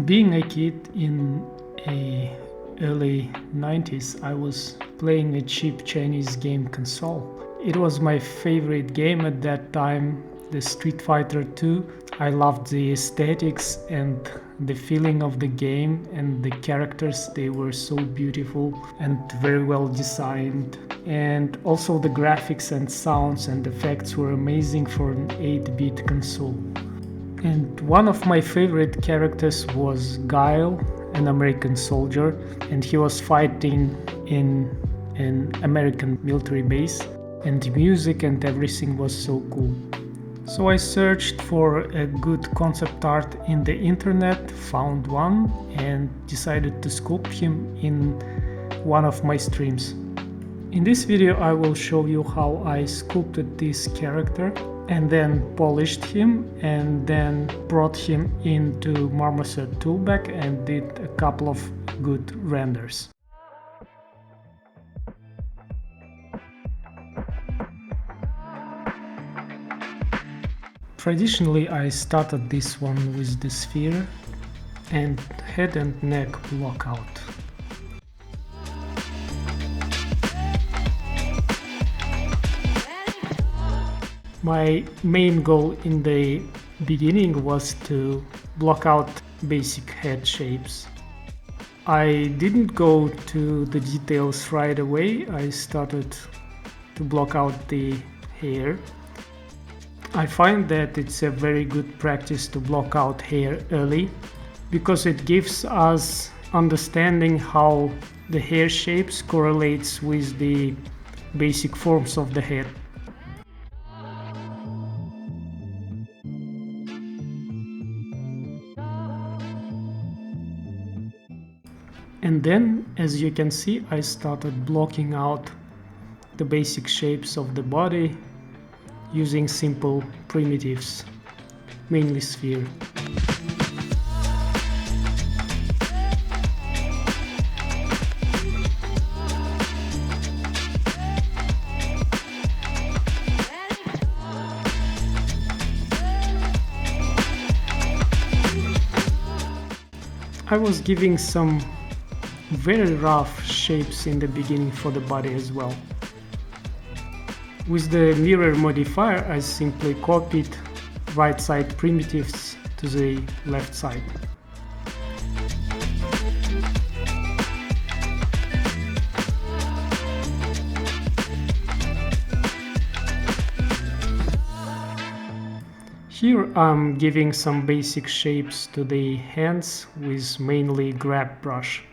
Being a kid in a early 90s, I was playing a cheap Chinese game console. It was my favorite game at that time, the Street Fighter 2. I loved the aesthetics and the feeling of the game and the characters. They were so beautiful and very well designed. And also the graphics and sounds and effects were amazing for an 8-bit console. And one of my favorite characters was Guile, an American soldier, and he was fighting in an American military base, and the music and everything was so cool. So I searched for a good concept art in the internet, found one, and decided to sculpt him in one of my streams. In this video I will show you how I sculpted this character and then polished him and then brought him into Marmoset toolbag and did a couple of good renders. Traditionally I started this one with the sphere and head and neck block out. My main goal in the beginning was to block out basic head shapes. I didn't go to the details right away. I started to block out the hair. I find that it's a very good practice to block out hair early because it gives us understanding how the hair shapes correlates with the basic forms of the head. And then, as you can see, I started blocking out the basic shapes of the body using simple primitives, mainly sphere. I was giving some very rough shapes in the beginning for the body as well. With the mirror modifier, I simply copied right side primitives to the left side. Here I'm giving some basic shapes to the hands with mainly grab brush.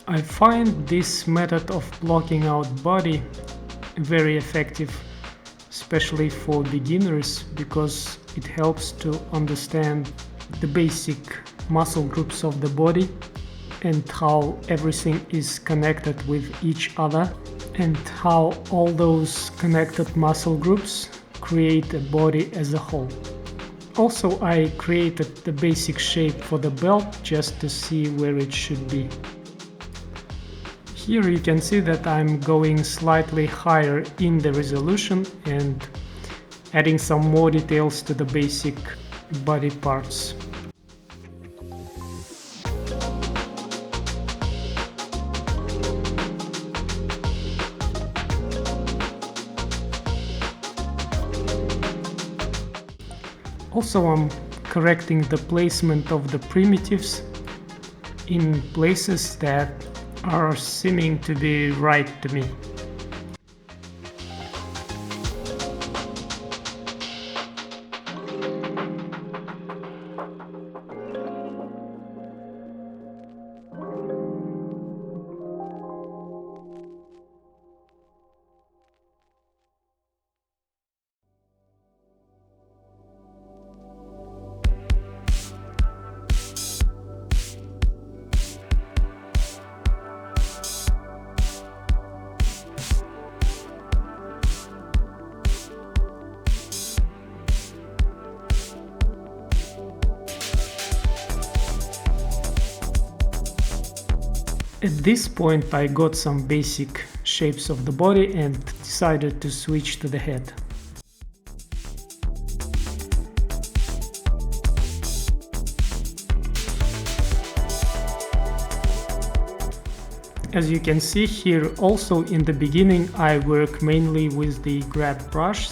I find this method of blocking out body very effective, especially for beginners, because it helps to understand the basic muscle groups of the body and how everything is connected with each other and how all those connected muscle groups create a body as a whole. Also, I created the basic shape for the belt just to see where it should be. Here you can see that I'm going slightly higher in the resolution and adding some more details to the basic body parts. Also, I'm correcting the placement of the primitives in places that are seeming to be right to me. At this point I got some basic shapes of the body and decided to switch to the head. As you can see here, also in the beginning I work mainly with the grab brush,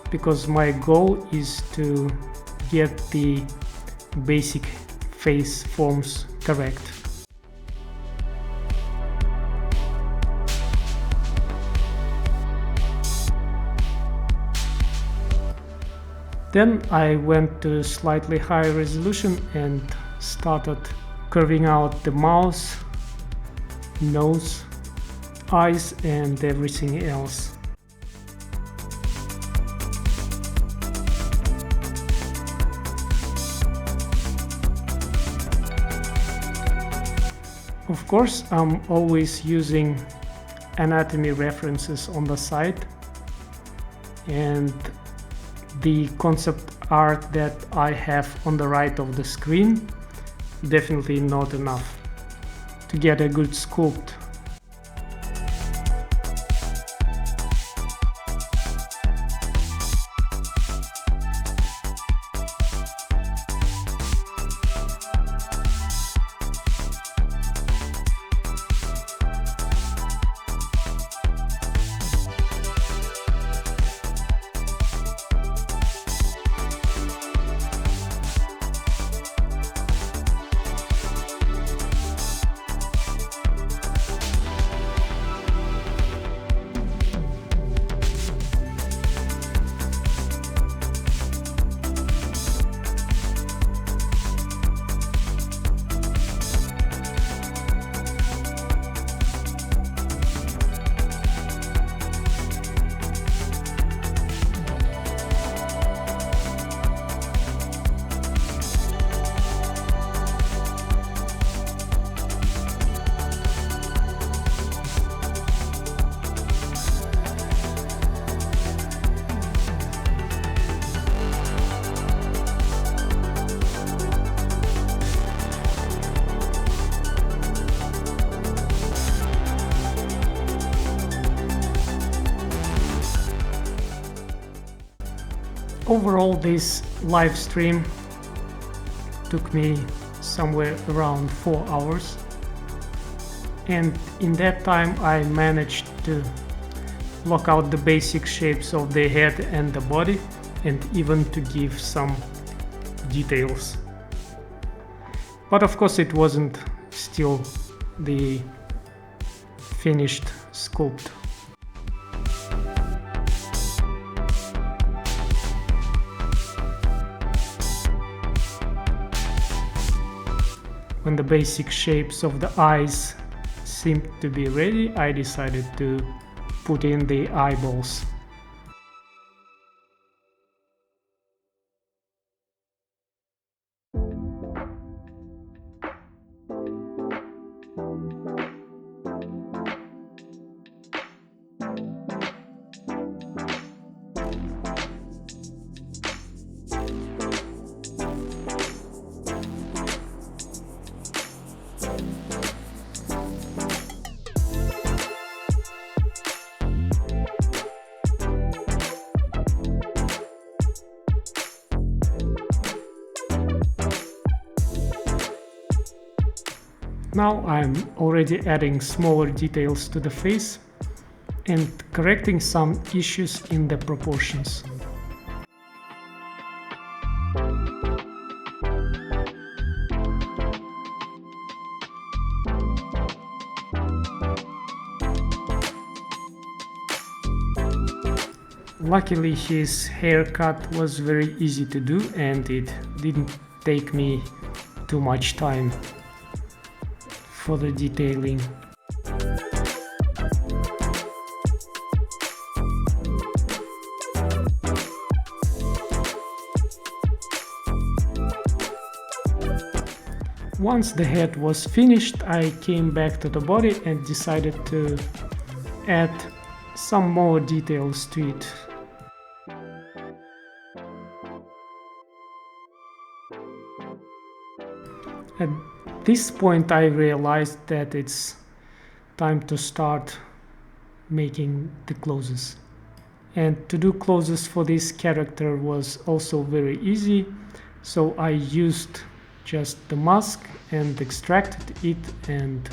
because my goal is to get the basic face forms correct. Then I went to slightly higher resolution and started curving out the mouth, nose, eyes and everything else. Of course, I'm always using anatomy references on the side, and the concept art that I have on the right of the screen definitely not enough to get a good sculpt. Overall, this live stream took me somewhere around 4 hours, and in that time I managed to block out the basic shapes of the head and the body, and even to give some details. But of course it wasn't still the finished sculpt. When the basic shapes of the eyes seemed to be ready, I decided to put in the eyeballs. Now I'm already adding smaller details to the face and correcting some issues in the proportions. Luckily, his haircut was very easy to do and it didn't take me too much time for the detailing. Once the head was finished, I came back to the body and decided to add some more details to it. At At this point I realized that it's time to start making the clothes. And to do clothes for this character was also very easy, so I used just the mask and extracted it and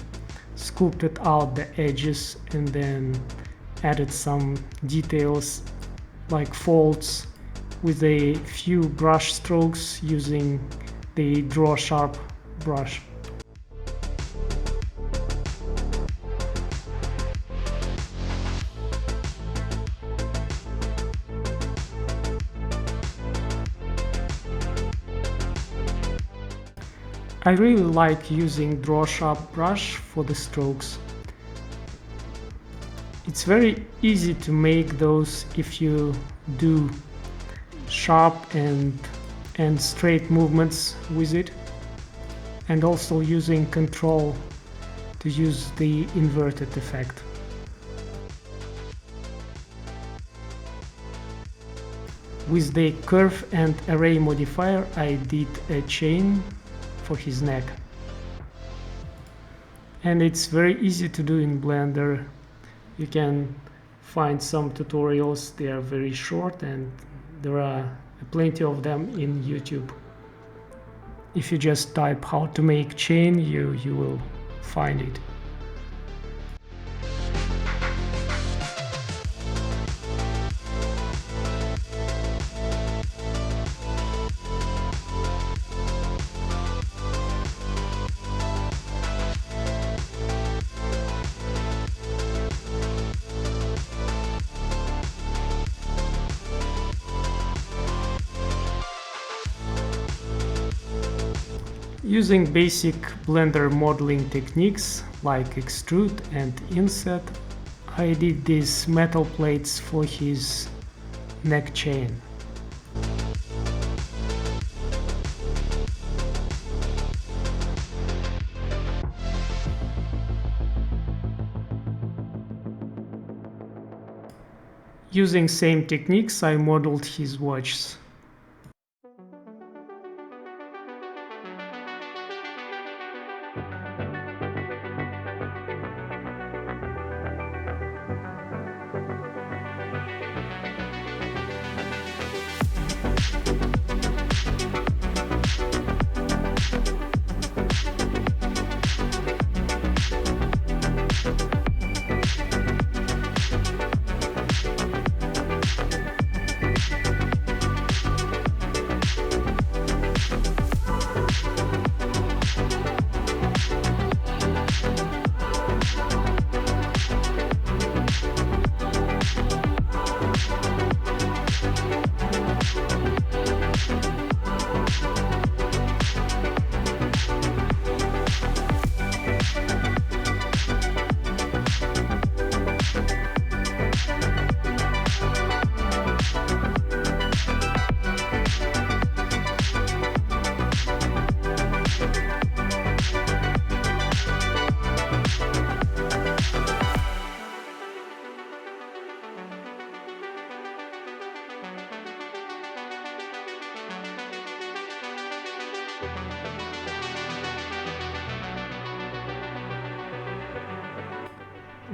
sculpted out the edges and then added some details like folds with a few brush strokes using the Draw Sharp brush. I really like using Draw Sharp brush for the strokes. It's very easy to make those if you do sharp and straight movements with it, and also using Control to use the inverted effect. With the curve and array modifier I did a chain for his neck, and it's very easy to do in Blender. You can find some tutorials, they are very short and there are plenty of them in YouTube. If you just type how to make chain, you will find it. Using basic Blender modeling techniques like extrude and inset, I did these metal plates for his neck chain. Using same techniques, I modeled his watches.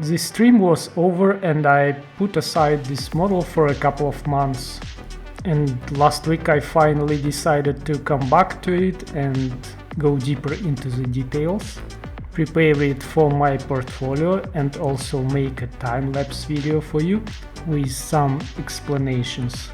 The stream was over and I put aside this model for a couple of months. And last week I finally decided to come back to it and go deeper into the details, prepare it for my portfolio and also make a time-lapse video for you with some explanations.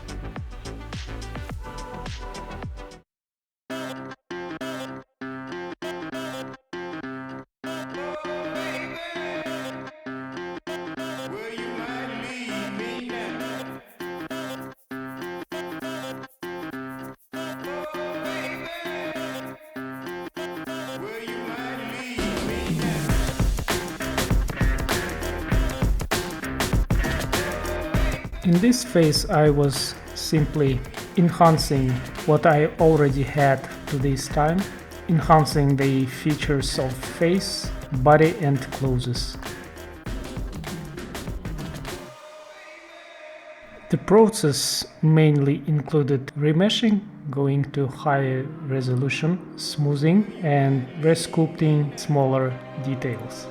In this phase I was simply enhancing what I already had to this time, enhancing the features of face, body and clothes. The process mainly included remeshing, going to higher resolution, smoothing, and resculpting smaller details.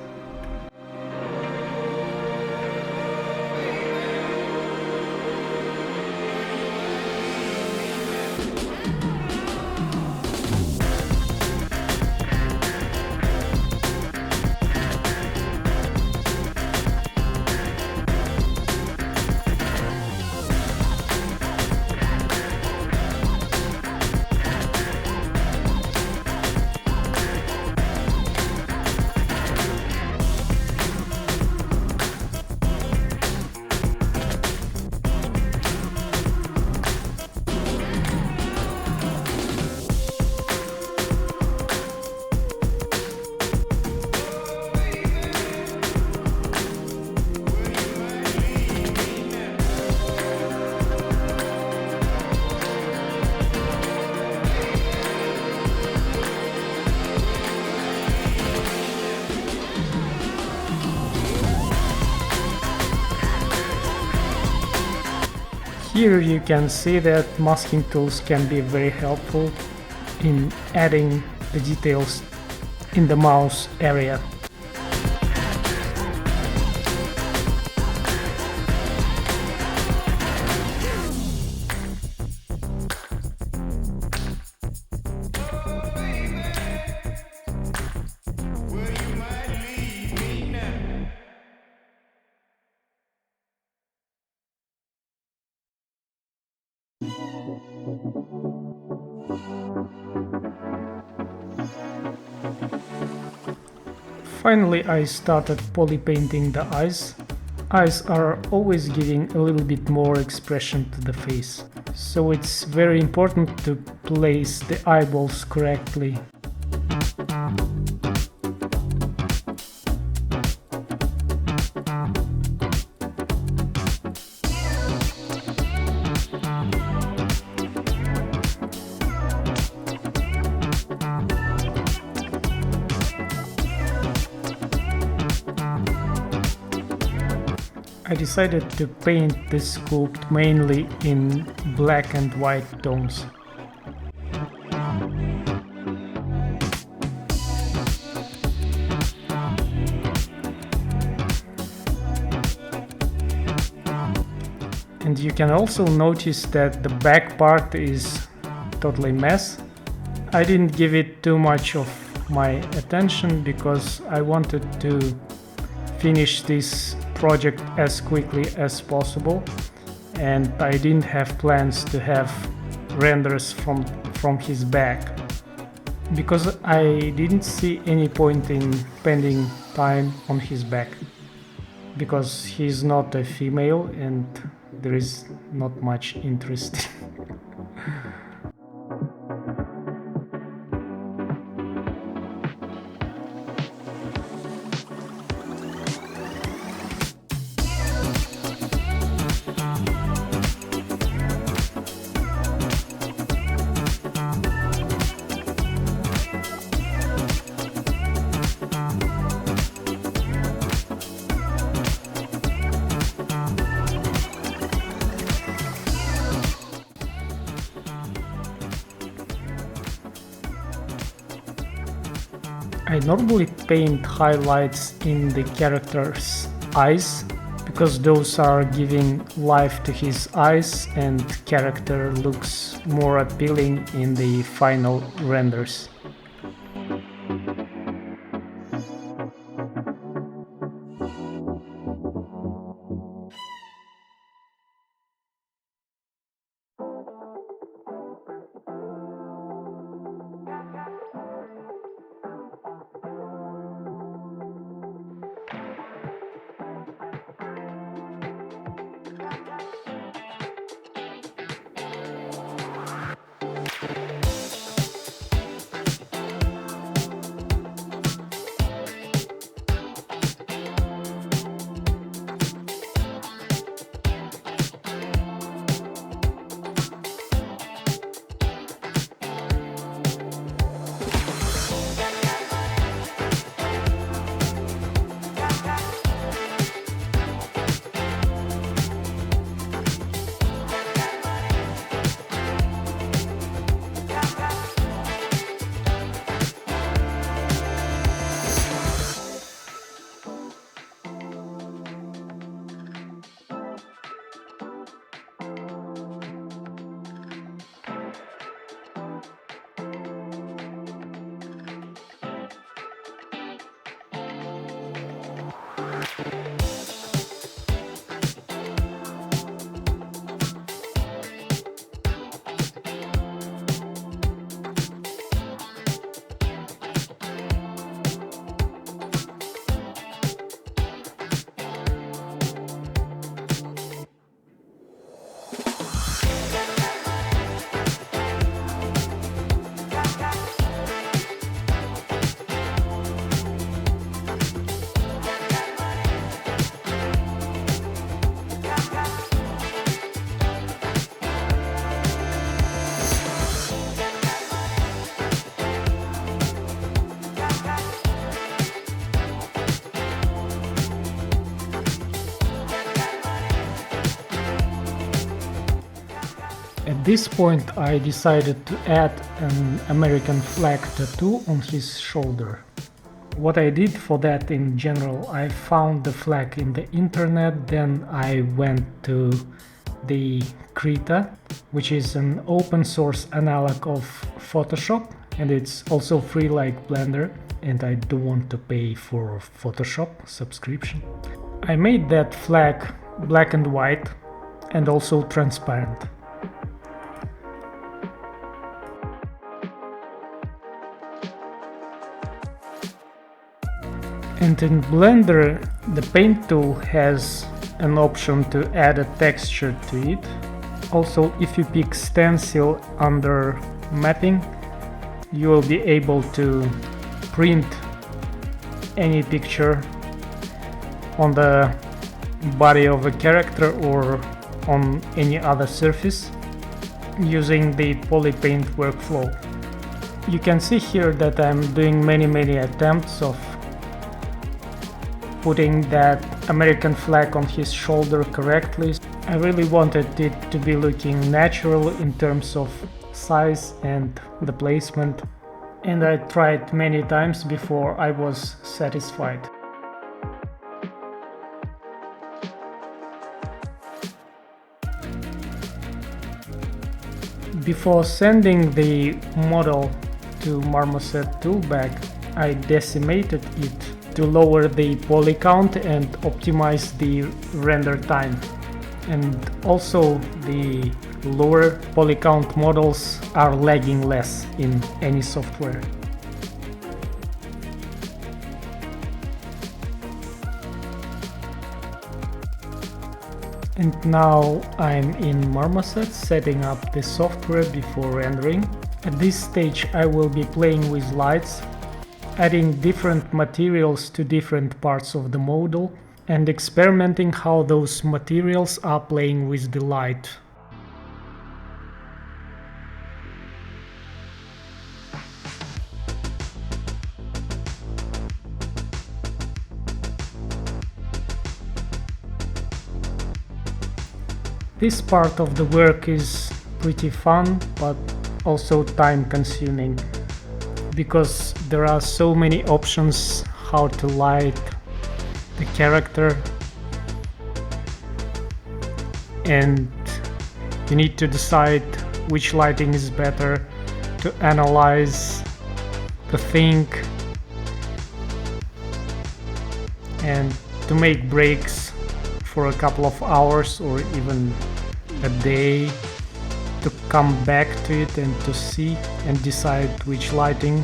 Here you can see that masking tools can be very helpful in adding the details in the mouse area. Finally, I started poly painting the eyes. Eyes are always giving a little bit more expression to the face, so it's very important to place the eyeballs correctly. I decided to paint this sculpt mainly in black and white tones. And you can also notice that the back part is totally mess. I didn't give it too much of my attention because I wanted to finish this project as quickly as possible, and I didn't have plans to have renders from his back because I didn't see any point in spending time on his back because he's not a female and there is not much interest. I normally paint highlights in the character's eyes because those are giving life to his eyes and character looks more appealing in the final renders. At this point I decided to add an American flag tattoo on his shoulder. What I did for that in general, I found the flag in the internet, then I went to the Krita, which is an open source analog of Photoshop, and it's also free like Blender, and I don't want to pay for Photoshop subscription. I made that flag black and white and also transparent. And in Blender, the paint tool has an option to add a texture to it. Also, if you pick stencil under mapping, you will be able to print any picture on the body of a character or on any other surface using the polypaint workflow. You can see here that I'm doing many attempts of putting that American flag on his shoulder correctly. I really wanted it to be looking natural in terms of size and the placement, and I tried many times before I was satisfied. Before sending the model to Marmoset toolbag, I decimated it to lower the poly count and optimize the render time. And also the lower poly count models are lagging less in any software. And now I'm in Marmoset setting up the software before rendering. At this stage I will be playing with lights, adding different materials to different parts of the model and experimenting how those materials are playing with the light. This part of the work is pretty fun, but also time consuming, because there are so many options how to light the character, and you need to decide which lighting is better, to analyze, to think, and to make breaks for a couple of hours or even a day to come back to it and to see and decide which lighting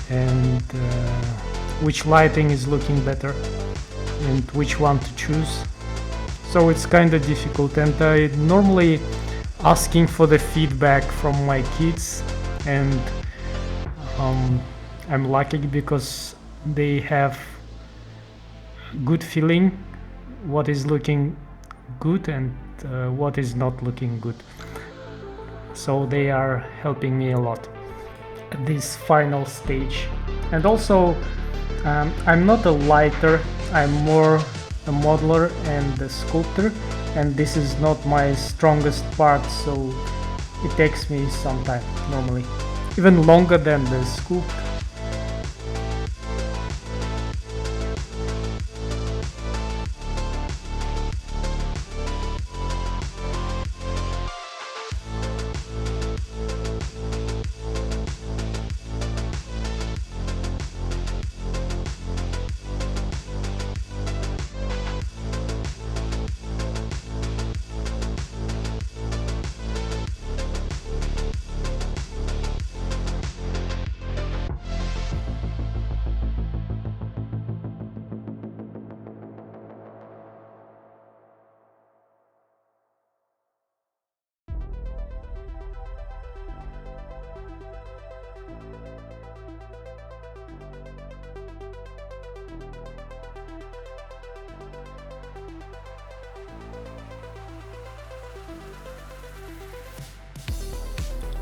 and which lighting is looking better and which one to choose. So it's kind of difficult, and I normally asking for the feedback from my kids, and I'm lucky because they have good feeling what is looking good and what is not looking good. So they are helping me a lot at this final stage. And also I'm not a lighter, I'm more a modeler and a sculptor, and this is not my strongest part, so it takes me some time, normally even longer than the sculpt.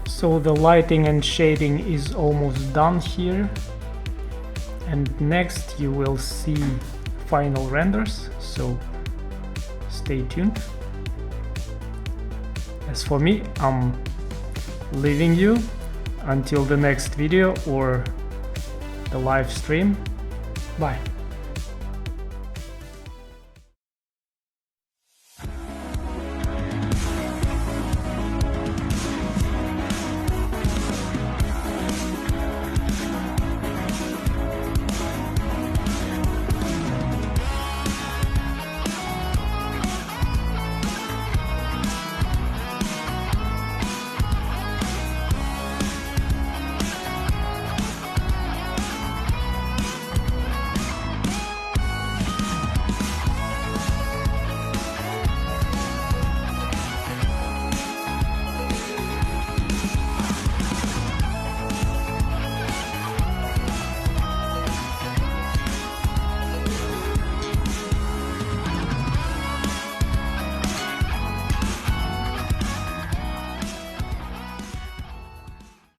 So the lighting and shading is almost done here, and next you will see final renders, so stay tuned. As for me, I'm leaving you until the next video or the live stream. Bye.